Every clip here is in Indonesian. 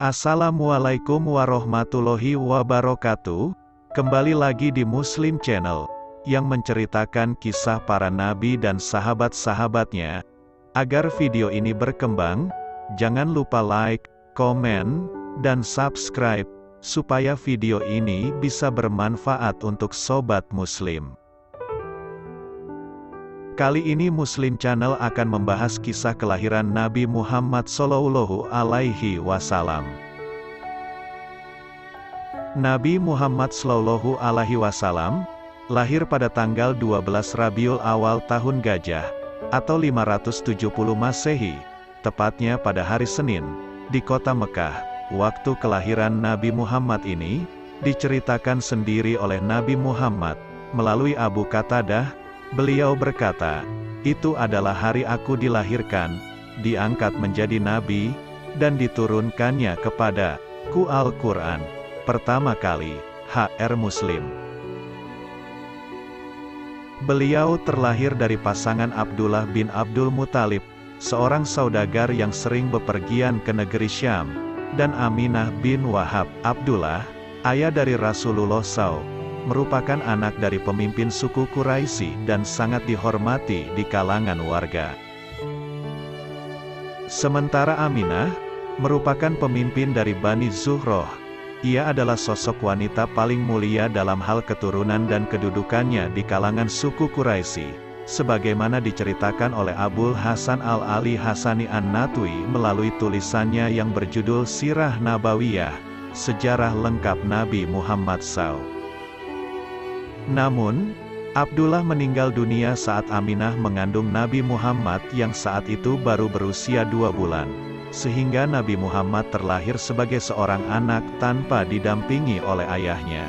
Assalamualaikum warahmatullahi wabarakatuh. Kembali lagi di Muslim Channel, yang menceritakan kisah para nabi dan sahabat-sahabatnya. Agar video ini berkembang, jangan lupa like, komen, dan subscribe, supaya video ini bisa bermanfaat untuk sobat muslim. Kali ini Muslim Channel akan membahas kisah kelahiran Nabi Muhammad Shallallahu Alaihi Wasallam. Nabi Muhammad Shallallahu Alaihi Wasallam lahir pada tanggal 12 Rabiul Awal tahun Gajah, atau 570 Masehi, tepatnya pada hari Senin, di kota Mekah. Waktu kelahiran Nabi Muhammad ini diceritakan sendiri oleh Nabi Muhammad melalui Abu Qatadah. Beliau berkata, "Itu adalah hari aku dilahirkan, diangkat menjadi nabi, dan diturunkannya kepadaku Al-Quran pertama kali." HR Muslim. Beliau terlahir dari pasangan Abdullah bin Abdul Muthalib, seorang saudagar yang sering bepergian ke negeri Syam, dan Aminah bin Wahab. Abdullah, ayah dari Rasulullah SAW, merupakan anak dari pemimpin suku Quraisy dan sangat dihormati di kalangan warga. Sementara Aminah merupakan pemimpin dari Bani Zuhroh. Ia adalah sosok wanita paling mulia dalam hal keturunan dan kedudukannya di kalangan suku Quraisy, sebagaimana diceritakan oleh Abul Hasan Al-Ali Hasani An-Natwi melalui tulisannya yang berjudul Sirah Nabawiyah, Sejarah Lengkap Nabi Muhammad SAW. Namun, Abdullah meninggal dunia saat Aminah mengandung Nabi Muhammad yang saat itu baru berusia 2 bulan. Sehingga Nabi Muhammad terlahir sebagai seorang anak tanpa didampingi oleh ayahnya.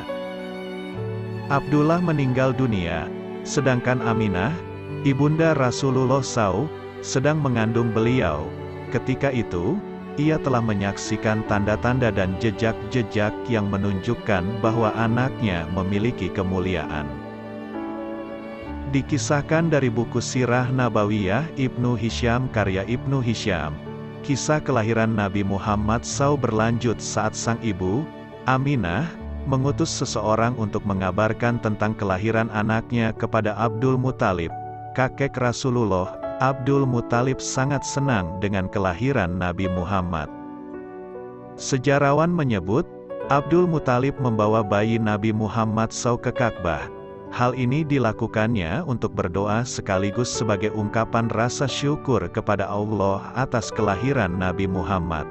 Abdullah meninggal dunia, sedangkan Aminah, ibunda Rasulullah SAW, sedang mengandung beliau. Ketika itu, ia telah menyaksikan tanda-tanda dan jejak-jejak yang menunjukkan bahwa anaknya memiliki kemuliaan. Dikisahkan dari buku Sirah Nabawiyah Ibnu Hisham karya Ibnu Hisham, kisah kelahiran Nabi Muhammad SAW berlanjut saat sang ibu, Aminah, mengutus seseorang untuk mengabarkan tentang kelahiran anaknya kepada Abdul Muthalib, kakek Rasulullah. Abdul Muthalib sangat senang dengan kelahiran Nabi Muhammad. Sejarawan menyebut, Abdul Muthalib membawa bayi Nabi Muhammad SAW ke Ka'bah. Hal ini dilakukannya untuk berdoa sekaligus sebagai ungkapan rasa syukur kepada Allah atas kelahiran Nabi Muhammad.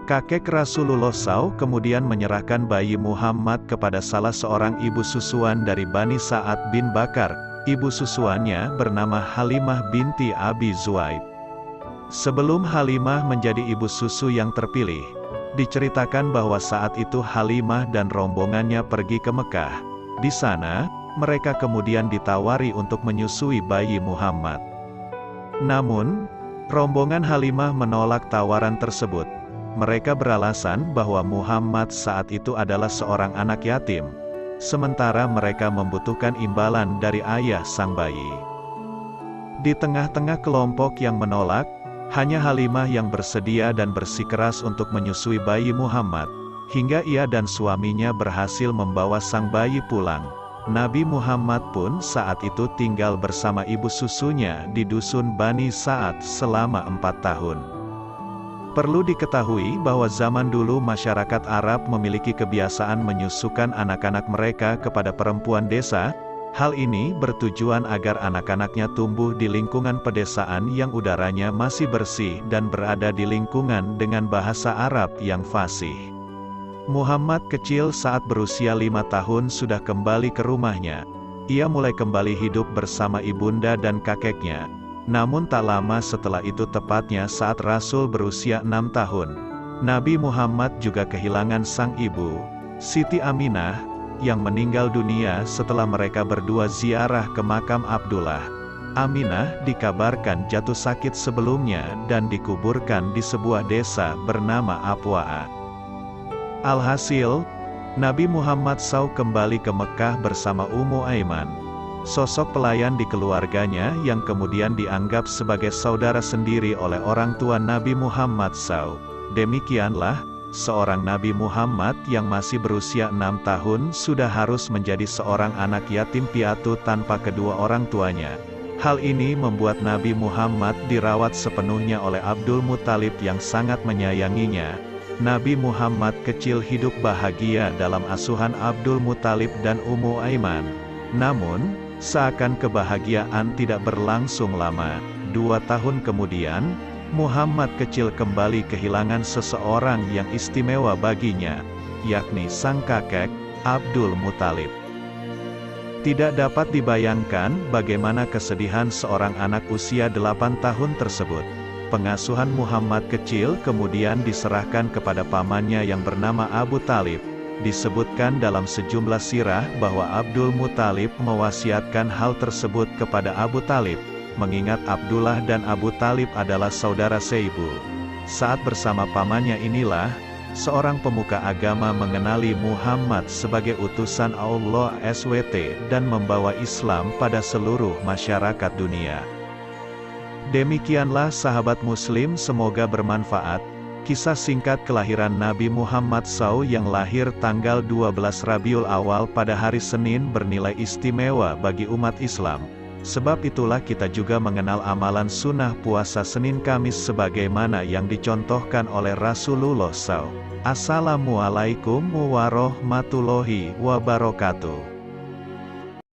Kakek Rasulullah SAW kemudian menyerahkan bayi Muhammad kepada salah seorang ibu susuan dari Bani Sa'ad bin Bakar. Ibu susuannya bernama Halimah binti Abi Zuaid. Sebelum Halimah menjadi ibu susu yang terpilih, diceritakan bahwa saat itu Halimah dan rombongannya pergi ke Mekah. Di sana, mereka kemudian ditawari untuk menyusui bayi Muhammad. Namun, rombongan Halimah menolak tawaran tersebut. Mereka beralasan bahwa Muhammad saat itu adalah seorang anak yatim, sementara mereka membutuhkan imbalan dari ayah sang bayi. Di tengah-tengah kelompok yang menolak, hanya Halimah yang bersedia dan bersikeras untuk menyusui bayi Muhammad, hingga ia dan suaminya berhasil membawa sang bayi pulang. Nabi Muhammad pun saat itu tinggal bersama ibu susunya di dusun Bani Sa'ad selama 4 tahun. Perlu diketahui bahwa zaman dulu masyarakat Arab memiliki kebiasaan menyusukan anak-anak mereka kepada perempuan desa. Hal ini bertujuan agar anak-anaknya tumbuh di lingkungan pedesaan yang udaranya masih bersih dan berada di lingkungan dengan bahasa Arab yang fasih. Muhammad kecil saat berusia 5 tahun sudah kembali ke rumahnya. Ia mulai kembali hidup bersama ibunda dan kakeknya. Namun tak lama setelah itu, tepatnya saat Rasul berusia 6 tahun, Nabi Muhammad juga kehilangan sang ibu, Siti Aminah, yang meninggal dunia setelah mereka berdua ziarah ke makam Abdullah. Aminah dikabarkan jatuh sakit sebelumnya dan dikuburkan di sebuah desa bernama Abwa'a. Alhasil, Nabi Muhammad SAW kembali ke Mekah bersama Ummu Aiman, sosok pelayan di keluarganya yang kemudian dianggap sebagai saudara sendiri oleh orang tua Nabi Muhammad SAW. Demikianlah, seorang Nabi Muhammad yang masih berusia 6 tahun sudah harus menjadi seorang anak yatim piatu tanpa kedua orang tuanya. Hal ini membuat Nabi Muhammad dirawat sepenuhnya oleh Abdul Muthalib yang sangat menyayanginya. Nabi Muhammad kecil hidup bahagia dalam asuhan Abdul Muthalib dan Ummu Aiman. Namun, seakan kebahagiaan tidak berlangsung lama. 2 tahun kemudian, Muhammad kecil kembali kehilangan seseorang yang istimewa baginya, yakni sang kakek, Abdul Muthalib. Tidak dapat dibayangkan bagaimana kesedihan seorang anak usia 8 tahun tersebut. Pengasuhan Muhammad kecil kemudian diserahkan kepada pamannya yang bernama Abu Talib. Disebutkan dalam sejumlah sirah bahwa Abdul Muthalib mewasiatkan hal tersebut kepada Abu Talib, mengingat Abdullah dan Abu Talib adalah saudara seibu. Saat bersama pamannya inilah, seorang pemuka agama mengenali Muhammad sebagai utusan Allah SWT dan membawa Islam pada seluruh masyarakat dunia. Demikianlah sahabat muslim, semoga bermanfaat. Kisah singkat kelahiran Nabi Muhammad SAW yang lahir tanggal 12 Rabiul Awal pada hari Senin bernilai istimewa bagi umat Islam. Sebab itulah kita juga mengenal amalan sunnah puasa Senin Kamis sebagaimana yang dicontohkan oleh Rasulullah SAW. Assalamualaikum warahmatullahi wabarakatuh.